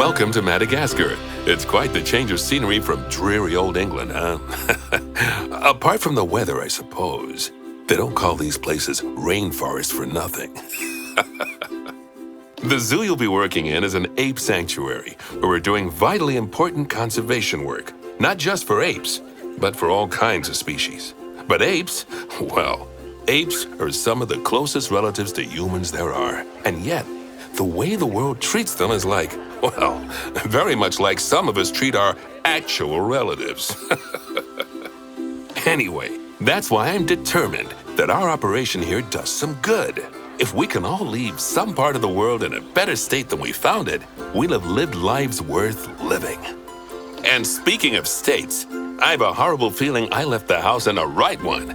Welcome to Madagascar. It's quite the change of scenery from dreary old England, huh? Apart from the weather, I suppose. They don't call these places rainforests for nothing. The zoo you'll be working in is an ape sanctuary, where we're doing vitally important conservation work. Not just for apes, but for all kinds of species. But apes, well, apes are some of the closest relatives to humans there are. And yet, the way the world treats them is like, well, very much like some of us treat our actual relatives. Anyway, that's why I'm determined that our operation here does some good. If we can all leave some part of the world in a better state than we found it, we'll have lived lives worth living. And speaking of states, I have a horrible feeling I left the house in the right one.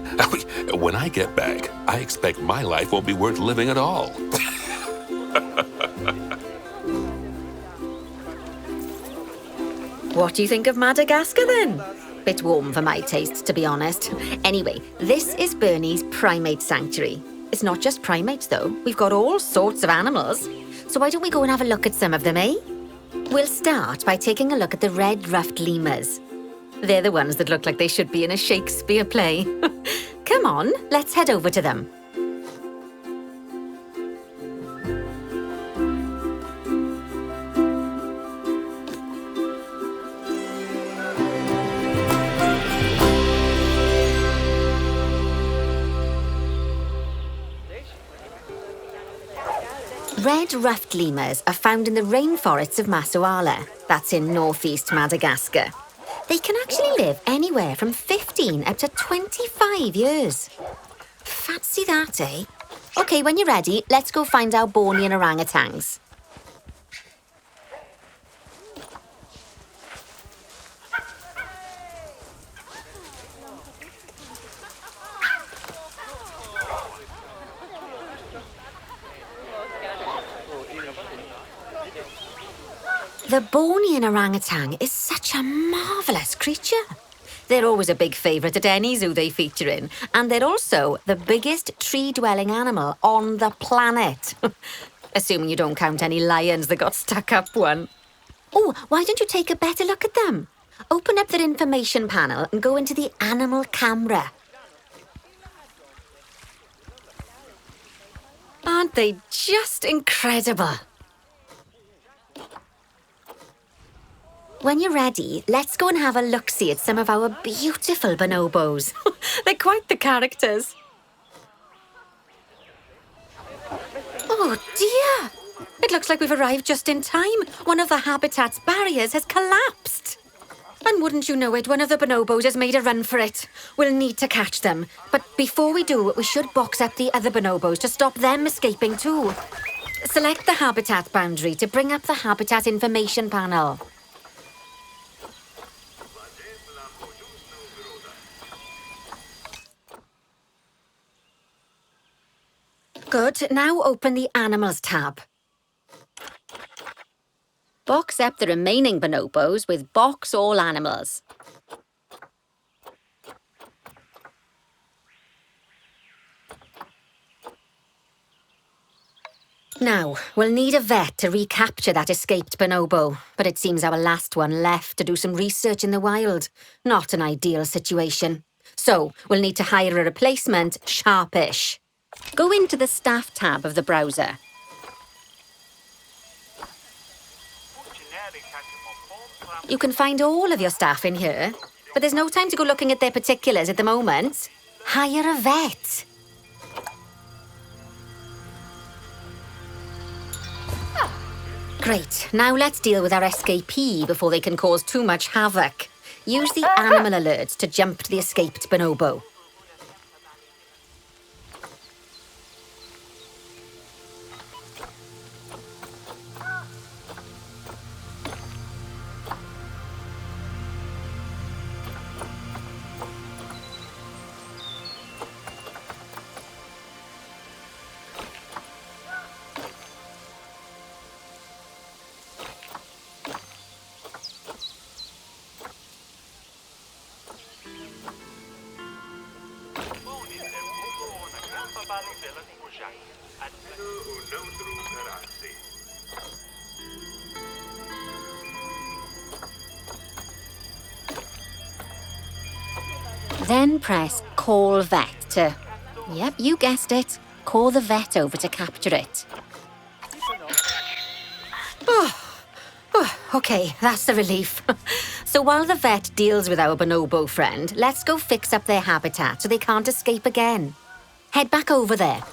When I get back, I expect my life won't be worth living at all. What do you think of Madagascar then? Bit warm for my taste, to be honest. Anyway, this is Bernie's primate sanctuary. It's not just primates though, we've got all sorts of animals. So why don't we go and have a look at some of them, eh? We'll start by taking a look at the red-ruffed lemurs. They're the ones that look like they should be in a Shakespeare play. Come on, let's head over to them. Red-ruffed lemurs are found in the rainforests of Massoala. That's in northeast Madagascar. They can actually live anywhere from 15 up to 25 years. Fancy that, eh? OK, when you're ready, let's go find our Bornean orangutans. The Bornean orangutan is such a marvellous creature. They're always a big favourite at any zoo they feature in, and they're also the biggest tree-dwelling animal on the planet. Assuming you don't count any lions that got stuck up one. Oh, why don't you take a better look at them? Open up their information panel and go into the animal camera. Aren't they just incredible? When you're ready, let's go and have a look-see at some of our beautiful bonobos. They're quite the characters. Oh dear! It looks like we've arrived just in time. One of the habitat's barriers has collapsed. And wouldn't you know it, one of the bonobos has made a run for it. We'll need to catch them. But before we do, we should box up the other bonobos to stop them escaping too. Select the habitat boundary to bring up the habitat information panel. Good, now open the Animals tab. Box up the remaining bonobos with Box All Animals. Now, we'll need a vet to recapture that escaped bonobo, but it seems our last one left to do some research in the wild. Not an ideal situation. So, we'll need to hire a replacement sharpish. Go into the Staff tab of the browser. You can find all of your staff in here, but there's no time to go looking at their particulars at the moment. Hire a vet. Great, now let's deal with our escapee before they can cause too much havoc. Use the animal alerts to jump to the escaped bonobo. Then press Call Vet to... Yep, you guessed it. Call the vet over to capture it. Okay, that's the relief. So while the vet deals with our bonobo friend, let's go fix up their habitat so they can't escape again. Head back over there.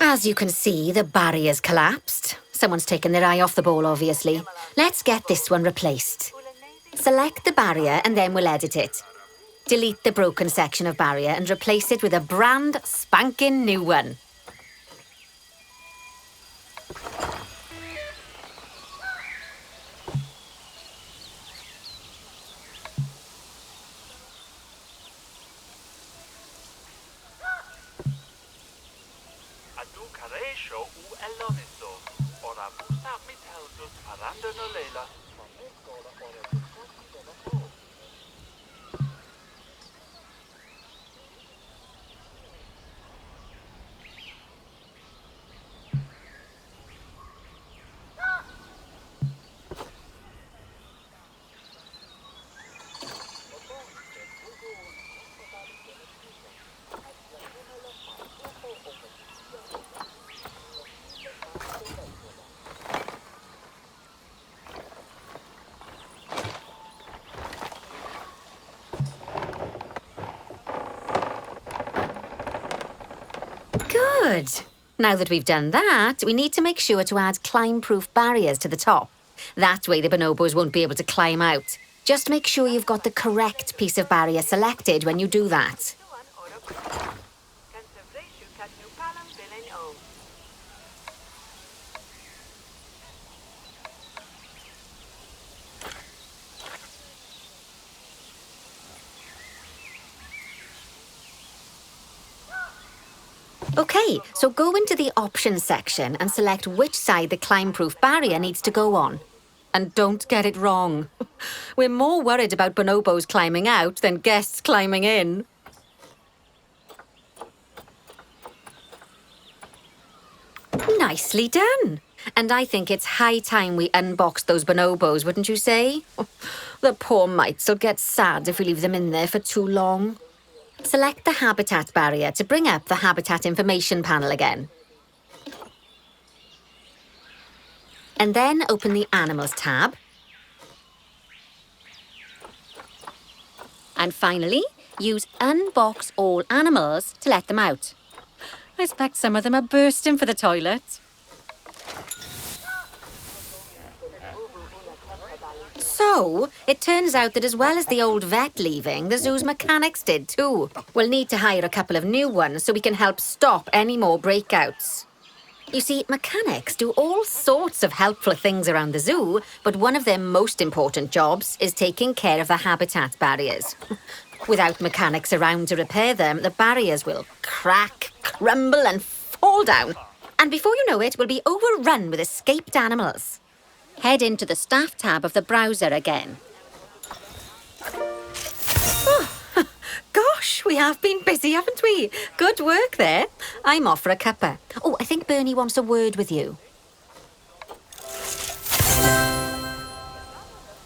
As you can see, the barrier's collapsed. Someone's taken their eye off the ball, obviously. Let's get this one replaced. Select the barrier and then we'll edit it. Delete the broken section of barrier and replace it with a brand spanking new one. Good. Now that we've done that, we need to make sure to add climb-proof barriers to the top. That way the bonobos won't be able to climb out. Just make sure you've got the correct piece of barrier selected when you do that. Okay, so go into the options section and select which side the climb-proof barrier needs to go on. And don't get it wrong. We're more worried about bonobos climbing out than guests climbing in. Nicely done. And I think it's high time we unboxed those bonobos, wouldn't you say? The poor mites will get sad if we leave them in there for too long. Select the habitat barrier to bring up the habitat information panel again. And then open the Animals tab. And finally, use Unbox All Animals to let them out. I expect some of them are bursting for the toilet. So, it turns out that as well as the old vet leaving, the zoo's mechanics did too. We'll need to hire a couple of new ones so we can help stop any more breakouts. You see, mechanics do all sorts of helpful things around the zoo, but one of their most important jobs is taking care of the habitat barriers. Without mechanics around to repair them, the barriers will crack, crumble and fall down. And before you know it, we'll be overrun with escaped animals. Head into the Staff tab of the browser again. Oh, gosh, we have been busy, haven't we? Good work there. I'm off for a cuppa. Oh, I think Bernie wants a word with you.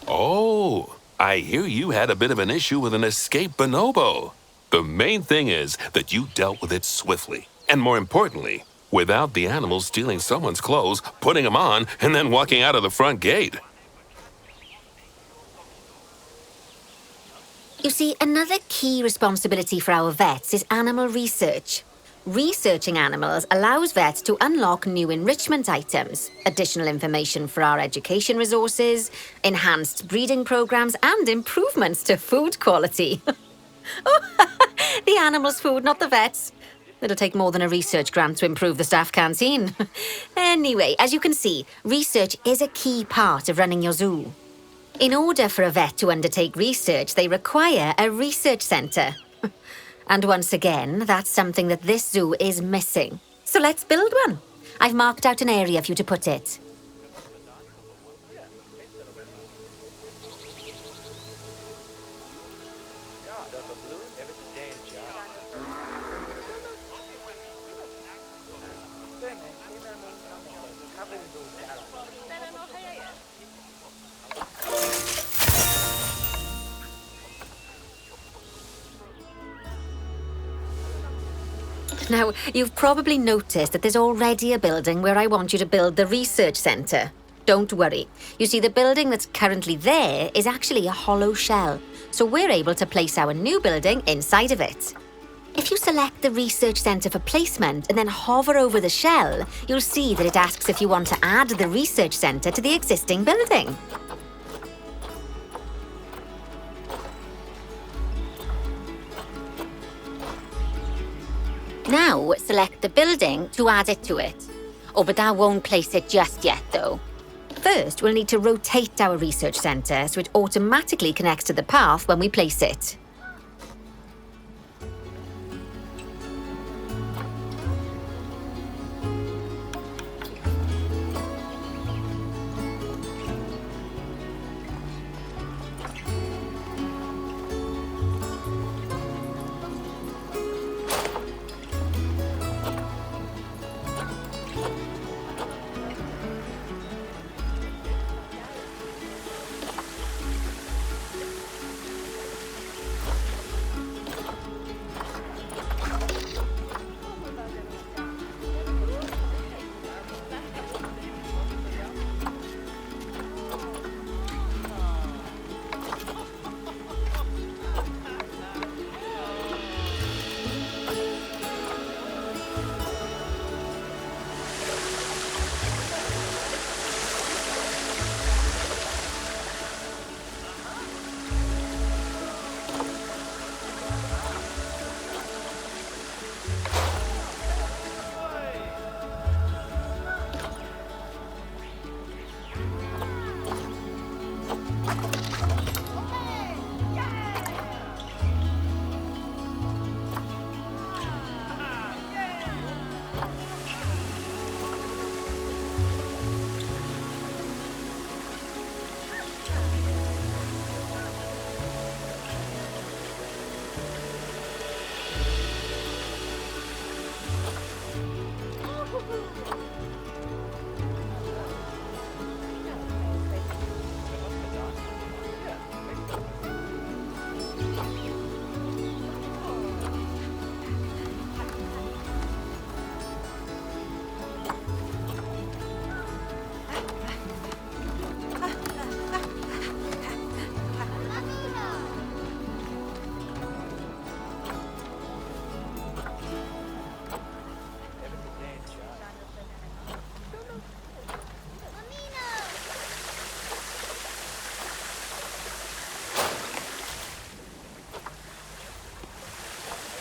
Oh, I hear you had a bit of an issue with an escaped bonobo. The main thing is that you dealt with it swiftly. And more importantly, without the animals stealing someone's clothes, putting them on, and then walking out of the front gate. You see, another key responsibility for our vets is animal research. Researching animals allows vets to unlock new enrichment items, additional information for our education resources, enhanced breeding programs, and improvements to food quality. Oh, the animals' food, not the vets. It'll take more than a research grant to improve the staff canteen. Anyway, as you can see, research is a key part of running your zoo. In order for a vet to undertake research, they require a research centre. And once again, that's something that this zoo is missing. So let's build one. I've marked out an area for you to put it. Now, you've probably noticed that there's already a building where I want you to build the research centre. Don't worry. You see, the building that's currently there is actually a hollow shell, so we're able to place our new building inside of it. If you select the research centre for placement and then hover over the shell, you'll see that it asks if you want to add the research centre to the existing building. Now, select the building to add it to it. Oh, but that won't place it just yet, though. First, we'll need to rotate our research centre so it automatically connects to the path when we place it.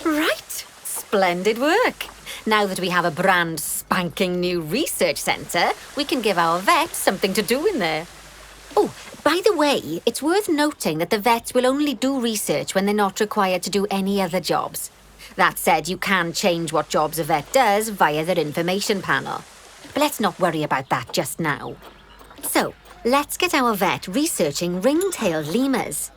Right, splendid work. Now that we have a brand spanking new research centre, we can give our vets something to do in there. Oh, by the way, it's worth noting that the vets will only do research when they're not required to do any other jobs. That said, you can change what jobs a vet does via their information panel. But let's not worry about that just now. So, let's get our vet researching ring-tailed lemurs.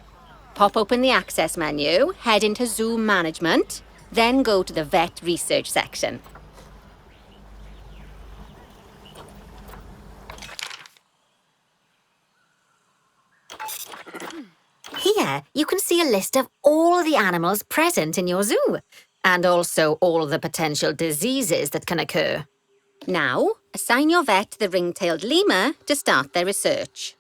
Pop open the access menu, head into zoo management, then go to the vet research section. Here, you can see a list of all the animals present in your zoo, and also all the potential diseases that can occur. Now, assign your vet the ring-tailed lemur to start their research.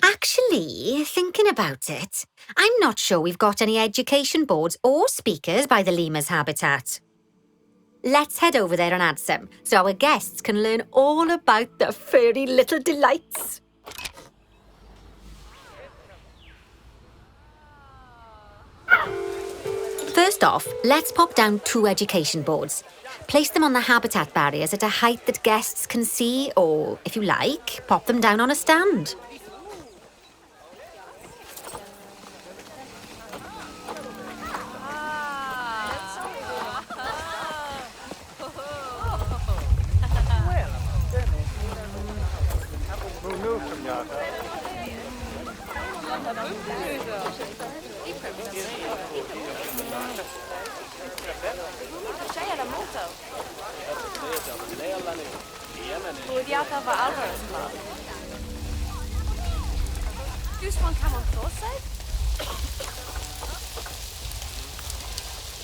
Actually, thinking about it, I'm not sure we've got any education boards or speakers by the lemur's habitat. Let's head over there and add some, so our guests can learn all about the furry little delights. First off, let's pop down 2 education boards. Place them on the habitat barriers at a height that guests can see, or, if you like, pop them down on a stand. Dus van kan man trots zijn?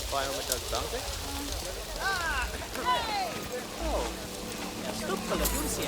220. Oh, ja, stoppelen doen ze.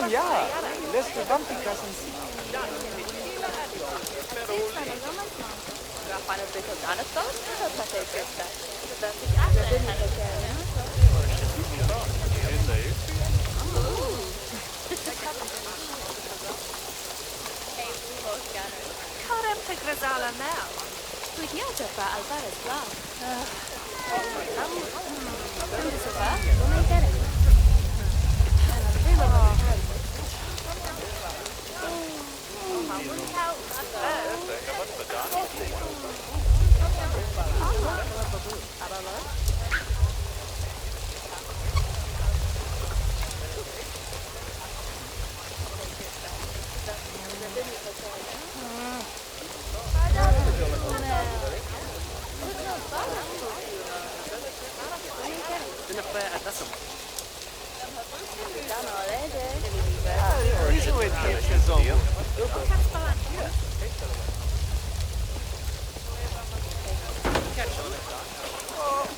Ja, letzte Vampikassen. Karem te grazala now. Spligiata fa alvarez blau.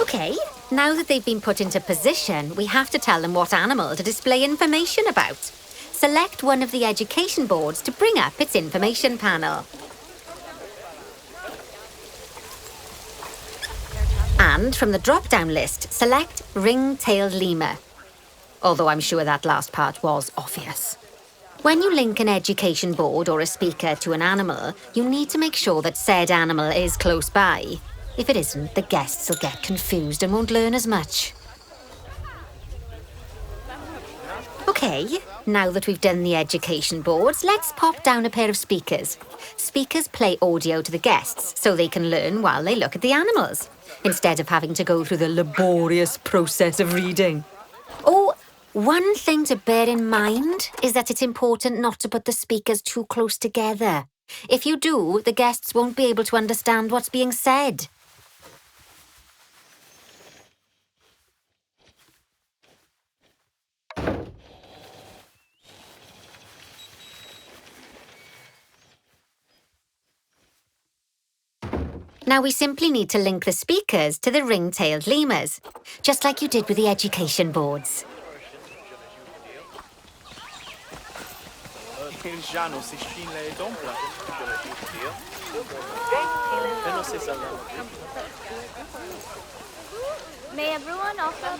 Okay, now that they've been put into position, we have to tell them what animal to display information about. Select one of the education boards to bring up its information panel. And from the drop-down list, select ring-tailed lemur. Although I'm sure that last part was obvious. When you link an education board or a speaker to an animal, you need to make sure that said animal is close by. If it isn't, the guests will get confused and won't learn as much. Okay, now that we've done the education boards, let's pop down a pair of speakers. Speakers play audio to the guests so they can learn while they look at the animals, instead of having to go through the laborious process of reading. Oh, one thing to bear in mind is that it's important not to put the speakers too close together. If you do, the guests won't be able to understand what's being said. Now we simply need to link the speakers to the ring-tailed lemurs, just like you did with the education boards. May everyone offer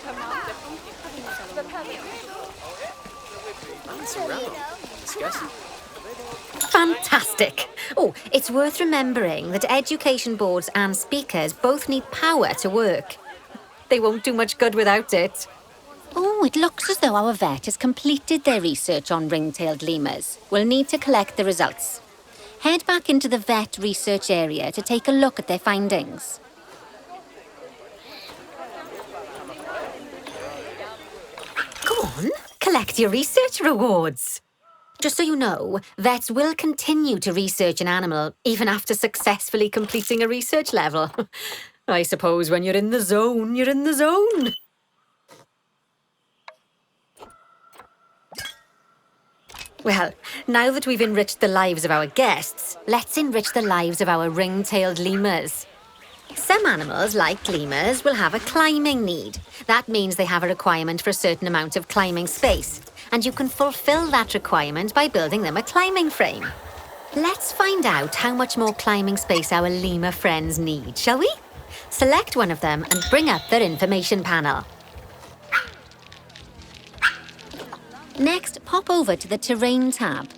Fantastic! Oh, it's worth remembering that education boards and speakers both need power to work. They won't do much good without it. Oh, it looks as though our vet has completed their research on ring-tailed lemurs. We'll need to collect the results. Head back into the vet research area to take a look at their findings. Go on, collect your research rewards. Just so you know, vets will continue to research an animal even after successfully completing a research level. I suppose when you're in the zone, you're in the zone. Well, now that we've enriched the lives of our guests, let's enrich the lives of our ring-tailed lemurs. Some animals, like lemurs, will have a climbing need. That means they have a requirement for a certain amount of climbing space, and you can fulfill that requirement by building them a climbing frame. Let's find out how much more climbing space our lemur friends need, shall we? Select one of them and bring up their information panel. Next, pop over to the Terrain tab.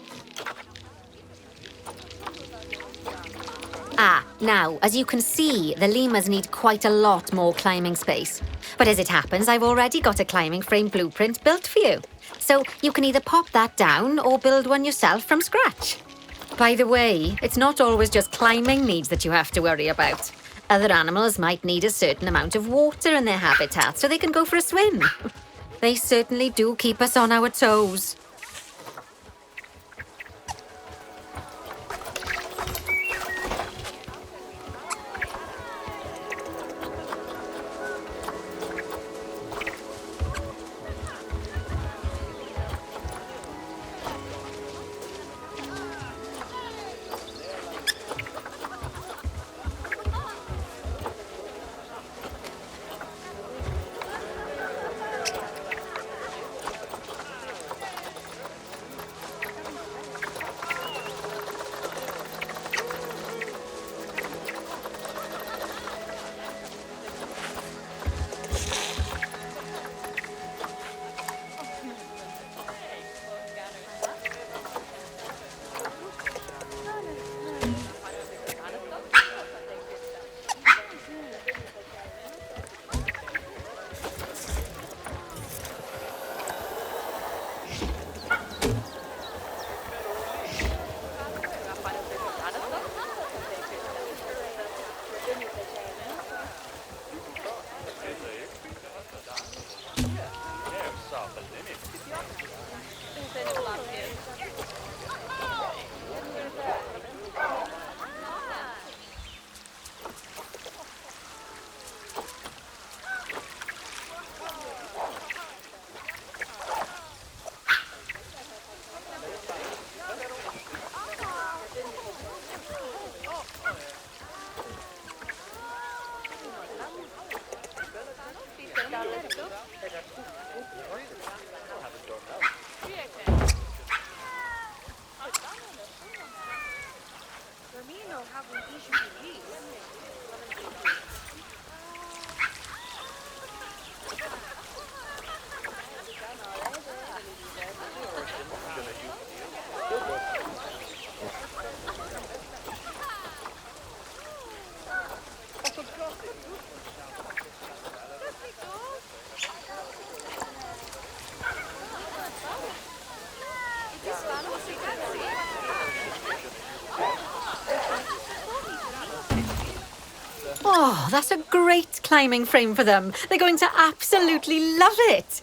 Now, as you can see, the lemurs need quite a lot more climbing space. But as it happens, I've already got a climbing frame blueprint built for you. So you can either pop that down or build one yourself from scratch. By the way, it's not always just climbing needs that you have to worry about. Other animals might need a certain amount of water in their habitat so they can go for a swim. They certainly do keep us on our toes. Oh, that's a great climbing frame for them. They're going to absolutely love it.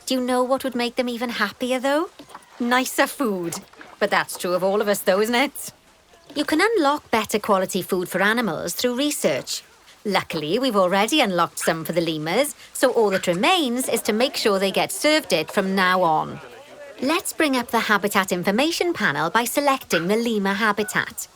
Do you know what would make them even happier, though? Nicer food. But that's true of all of us, though, isn't it? You can unlock better quality food for animals through research. Luckily, we've already unlocked some for the lemurs, so all that remains is to make sure they get served it from now on. Let's bring up the habitat information panel by selecting the lemur habitat.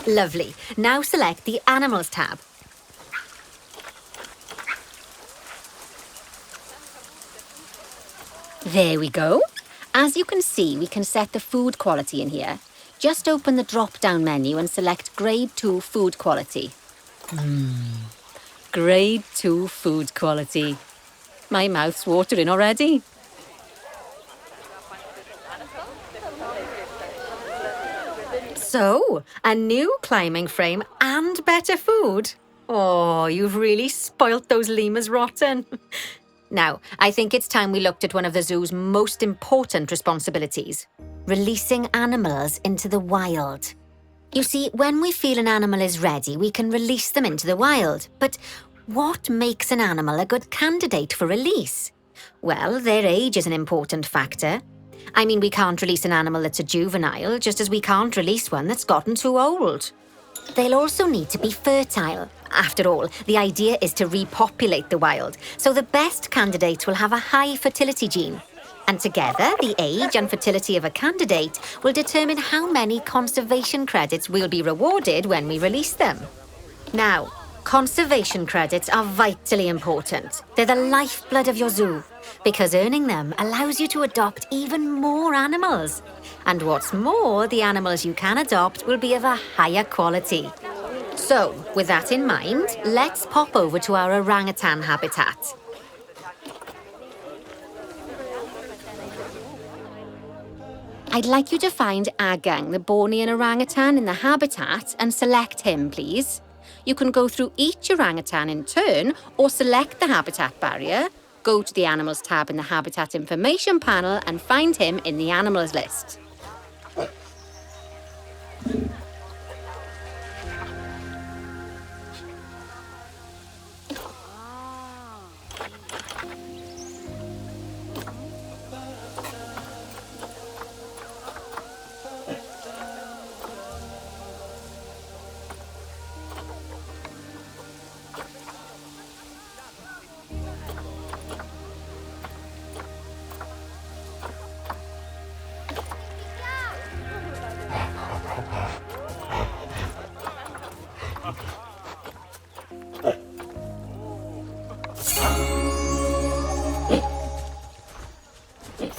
Lovely. Now select the Animals tab. There we go. As you can see, we can set the food quality in here. Just open the drop-down menu and select Grade 2 Food Quality. Grade 2 Food Quality. My mouth's watering already. So, a new climbing frame and better food. Oh, you've really spoilt those lemurs rotten. Now, I think it's time we looked at one of the zoo's most important responsibilities, releasing animals into the wild. You see, when we feel an animal is ready, we can release them into the wild. But what makes an animal a good candidate for release? Well, their age is an important factor. I mean, we can't release an animal that's a juvenile, just as we can't release one that's gotten too old. They'll also need to be fertile. After all, the idea is to repopulate the wild, so the best candidates will have a high fertility gene. And together, the age and fertility of a candidate will determine how many conservation credits we'll be rewarded when we release them. Now, conservation credits are vitally important. They're the lifeblood of your zoo, because earning them allows you to adopt even more animals. And what's more, the animals you can adopt will be of a higher quality. So, with that in mind, let's pop over to our orangutan habitat. I'd like you to find Agang, the Bornean orangutan, in the habitat and select him, please. You can go through each orangutan in turn or select the habitat barrier, go to the Animals tab in the Habitat Information panel and find him in the Animals list.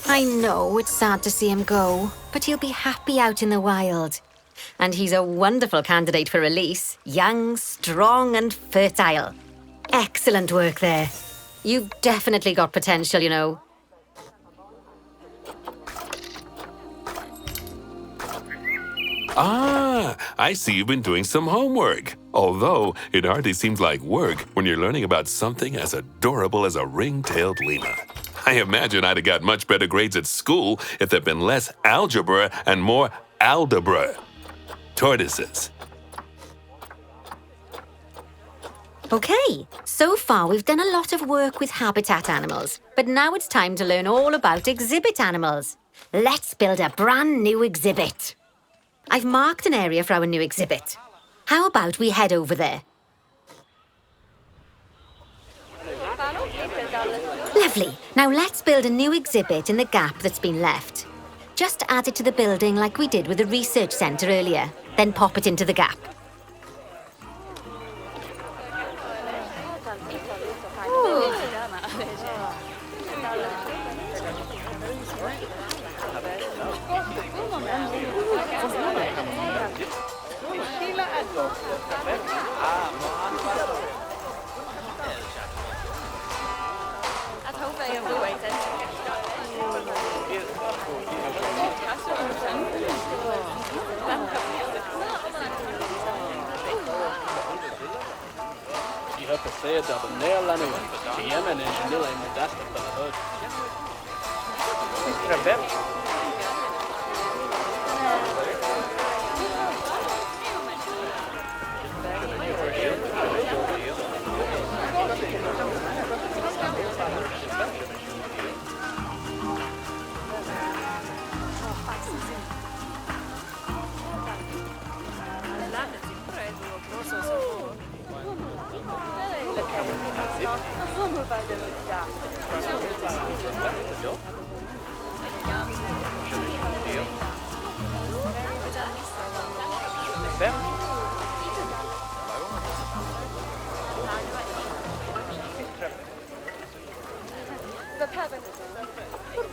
I know it's sad to see him go, but he'll be happy out in the wild. And he's a wonderful candidate for release. Young, strong and fertile. Excellent work there. You've definitely got potential, you know. Ah, I see you've been doing some homework. Although, it hardly seems like work when you're learning about something as adorable as a ring-tailed lemur. I imagine I'd have got much better grades at school if there'd been less algebra and more aldebra. Tortoises. Okay, so far we've done a lot of work with habitat animals, but now it's time to learn all about exhibit animals. Let's build a brand new exhibit. I've marked an area for our new exhibit. How about we head over there? Lovely. Now let's build a new exhibit in the gap that's been left. Just add it to the building like we did with the research centre earlier, then pop it into the gap.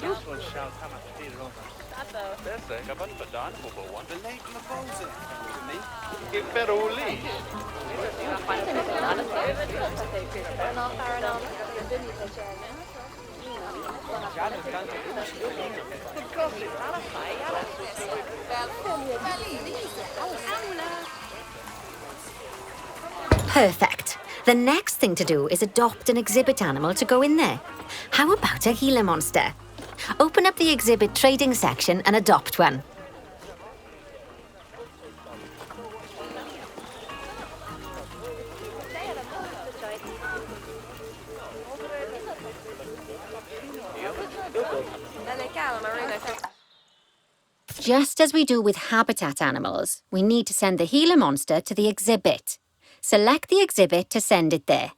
Usual shout how much beer over. Dessa är kapat för dagen på boan. Perfect. The next thing to do is adopt an exhibit animal to go in there. How about a Gila monster? Open up the exhibit trading section and adopt one. Just as we do with habitat animals, we need to send the Gila monster to the exhibit. Select the exhibit to send it there.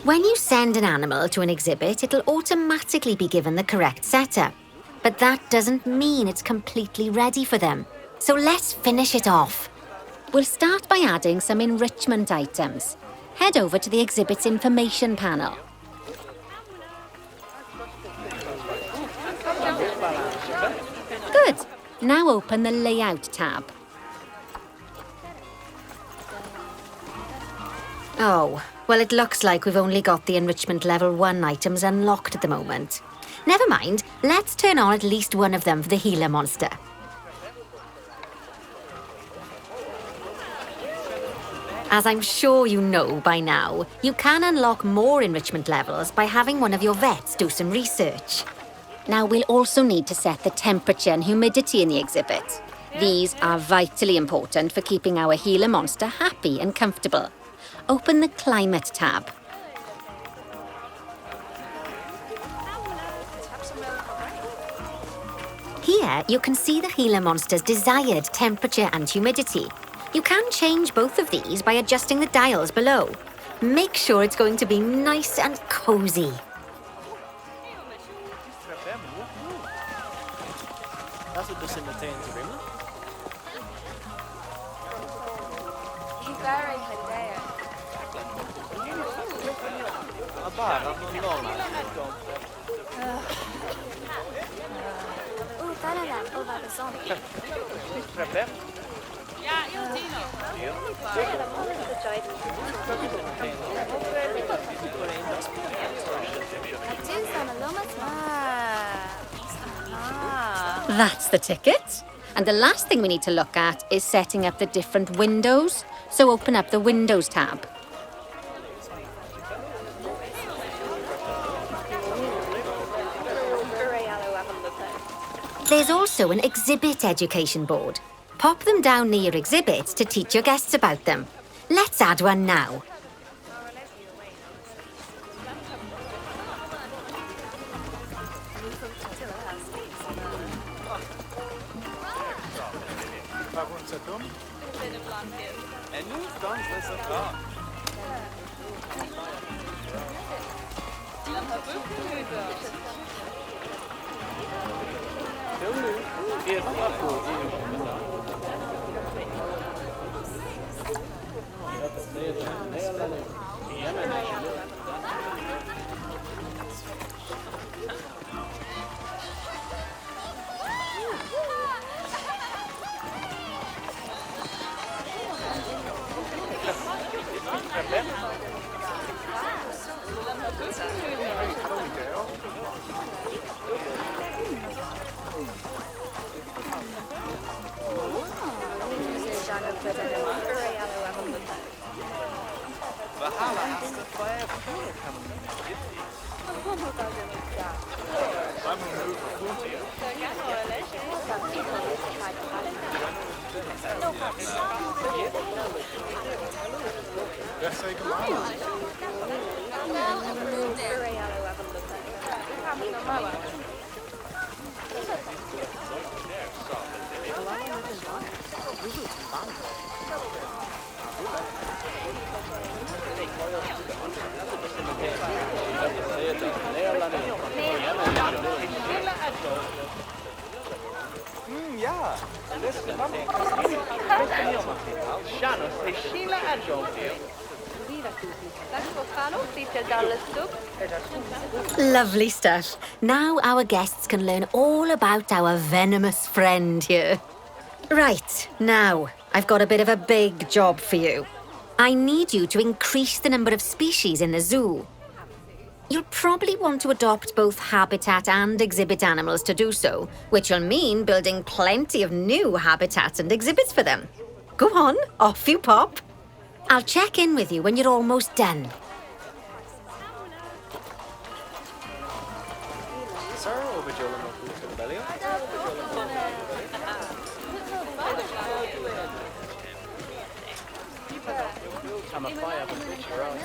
When you send an animal to an exhibit, it'll automatically be given the correct setup. But that doesn't mean it's completely ready for them. So let's finish it off. We'll start by adding some enrichment items. Head over to the exhibit's information panel. Good. Now open the Layout tab. Oh, well, it looks like we've only got the Enrichment Level 1 items unlocked at the moment. Never mind, let's turn on at least one of them for the Gila monster. As I'm sure you know by now, you can unlock more enrichment levels by having one of your vets do some research. Now, we'll also need to set the temperature and humidity in the exhibit. These are vitally important for keeping our Gila monster happy and comfortable. Open the Climate tab. Here, you can see the Gila monster's desired temperature and humidity. You can change both of these by adjusting the dials below. Make sure it's going to be nice and cozy. That's what this imitates agreement. Bara någon normal. That's the ticket. And the last thing we need to look at is setting up the different windows. So open up the Windows tab. There's also an exhibit education board. Pop them down near your exhibits to teach your guests about them. Let's add one now. Ja, det ska man. Shannon, är Sheila Adjunct? Lovely stuff. Now our guests can learn all about our venomous friend here. Right, now, I've got a bit of a big job for you. I need you to increase the number of species in the zoo. You'll probably want to adopt both habitat and exhibit animals to do so, which will mean building plenty of new habitats and exhibits for them. Go on, off you pop. I'll check in with you when you're almost done. Sir, over Joe and Belly. I'm a fire, but picture out.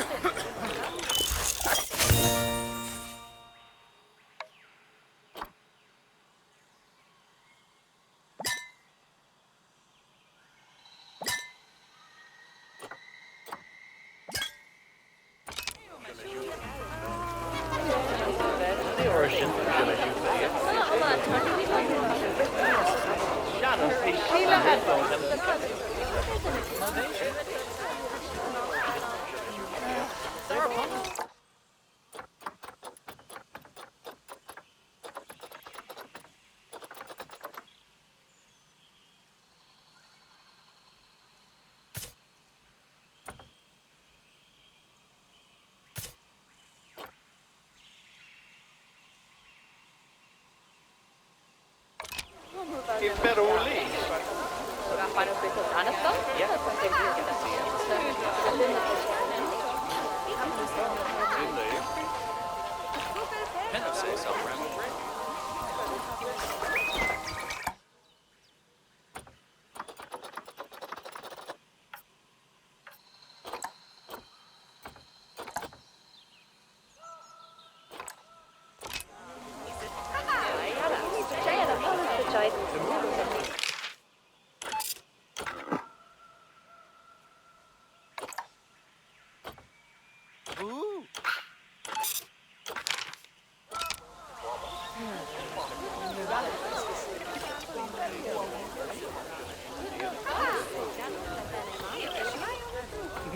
The origin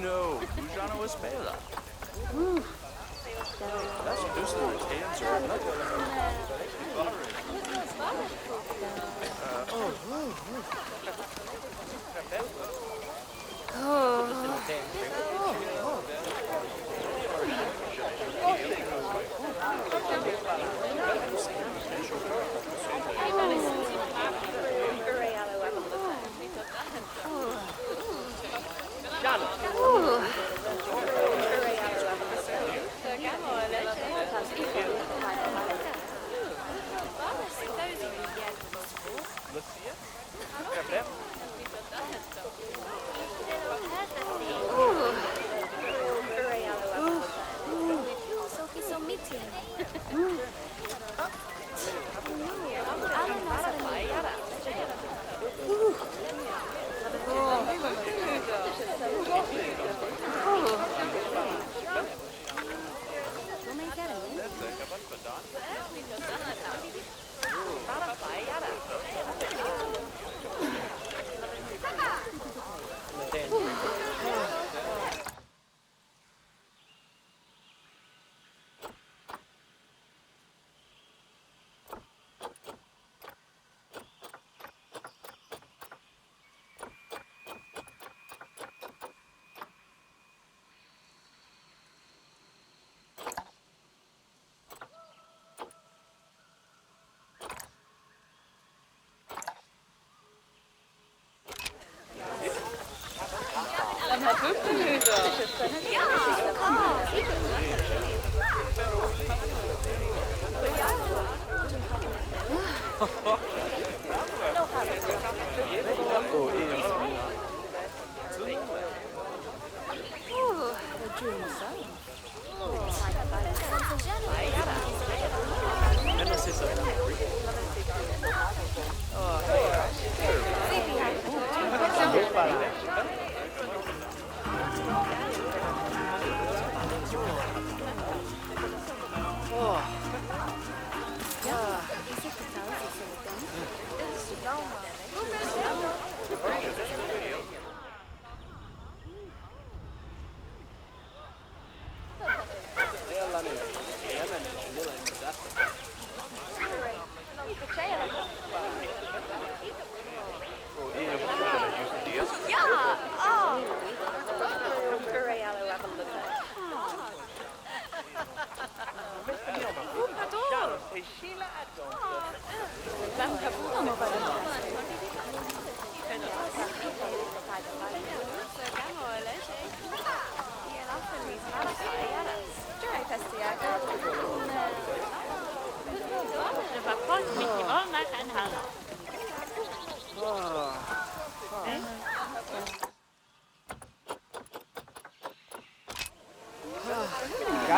No, Ujana was Bela. That's just the retains or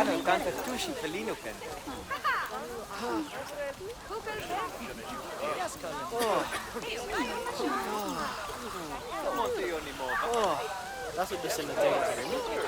Ano, tanta tushi pelino ken. Oh, that's what the cemetery is, remember?